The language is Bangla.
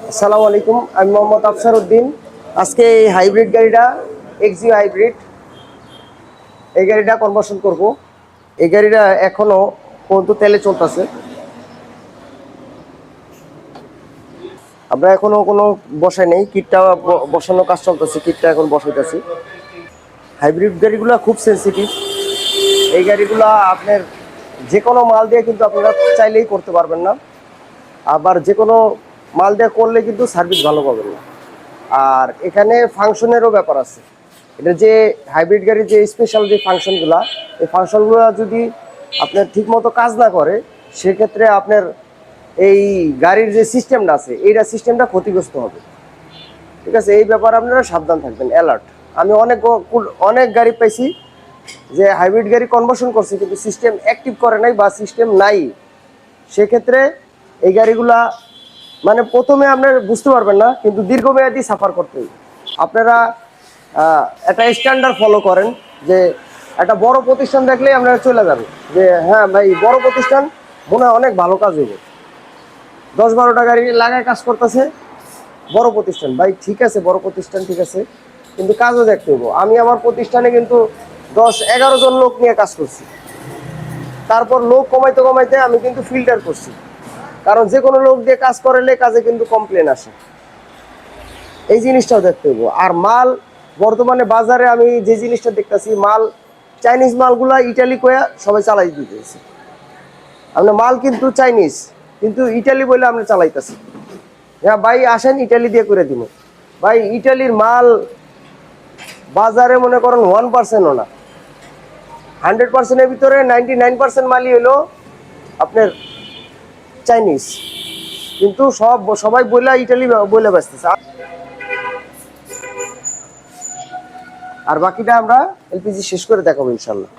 আসসালামু আলাইকুম, আমি মোহাম্মদ আফসার উদ্দিন। আজকে এই হাইব্রিড গাড়িটা এক্সিও হাইব্রিড, এই গাড়িটা কনভার্সন করব। এই গাড়িটা এখনো পর্যন্ত তেলে চলতেছে। আমরা এখনো কোনো বসাই নেই, কিটটা বসানোর কাজ চলতেছে, কিটটা এখন বসাইতেছি। হাইব্রিড গাড়িগুলো খুব সেন্সিটিভ। এই গাড়িগুলো আপনার যে কোনো মাল দিয়ে কিন্তু আপনারা চাইলেই করতে পারবেন না, আবার যে কোনো মাল দিয়ে করলে কিন্তু সার্ভিস ভালো পাবেন না। আর এখানে ফাংশনেরও ব্যাপার আছে। এটা যে হাইব্রিড গাড়ির যে স্পেশাল যে ফাংশনগুলো, এই ফাংশনগুলো যদি আপনার ঠিকমতো কাজ না করে, সেক্ষেত্রে আপনার এই গাড়ির যে সিস্টেমটা আছে, এইটা সিস্টেমটা ক্ষতিগ্রস্ত হবে। ঠিক আছে, এই ব্যাপারে আপনারা সাবধান থাকবেন, অ্যালার্ট। আমি অনেক গাড়ি পাইছি যে হাইব্রিড গাড়ি কনভার্সন করছে কিন্তু সিস্টেম অ্যাক্টিভ করে নাই বা সিস্টেম নাই। সেক্ষেত্রে এই গাড়িগুলা মানে প্রথমে আপনার বুঝতে পারবেন না, কিন্তু দীর্ঘমেয়াদী সাফার করতে হবে। আপনারা একটা স্ট্যান্ডার্ড ফলো করেন, যে একটা বড় প্রতিষ্ঠান দেখলেই আপনারা চলে যাবেন যে হ্যাঁ ভাই বড় প্রতিষ্ঠান, মনে হয় অনেক ভালো কাজ হইব। 10-12টা গাড়ি লাগায় কাজ করতেছে, বড় প্রতিষ্ঠান। ভাই ঠিক আছে, বড় প্রতিষ্ঠান ঠিক আছে, কিন্তু কাজও দেখতে হইব। আমি আমার প্রতিষ্ঠানে কিন্তু 10-11 জন লোক নিয়ে কাজ করছি। তারপর লোক কমাইতে কমাইতে আমি কিন্তু ফিল্টার করছি, কারণ যে কোনো লোক দিয়ে কাজ করালে কাজে কিন্তু কমপ্লেন আসে। এই জিনিসটাও দেখতে হইব। আর মাল বর্তমানে বাজারে আমি যে জিনিসটা দেখতেছি, মাল চাইনিজ মালগুলা ইটালি কয়া সবাই চালাই দিতেছে। আপনার মাল কিন্তু চাইনিজ, কিন্তু ইটালি বলে আমরা চালাইতেছি। হ্যাঁ ভাই আসেন ইটালি দিয়ে করে দিব। ভাই ইটালির মাল বাজারে মনে করেন 1%ও না, 100%-এর ভিতরে 99% মালই হলো আপনার চাইনিজ, কিন্তু সবাই বলে ইটালি বলে ব্যস্তেছে। আর বাকিটা আমরা এলপিজি শেষ করে দেখাবো ইনশাল্লাহ।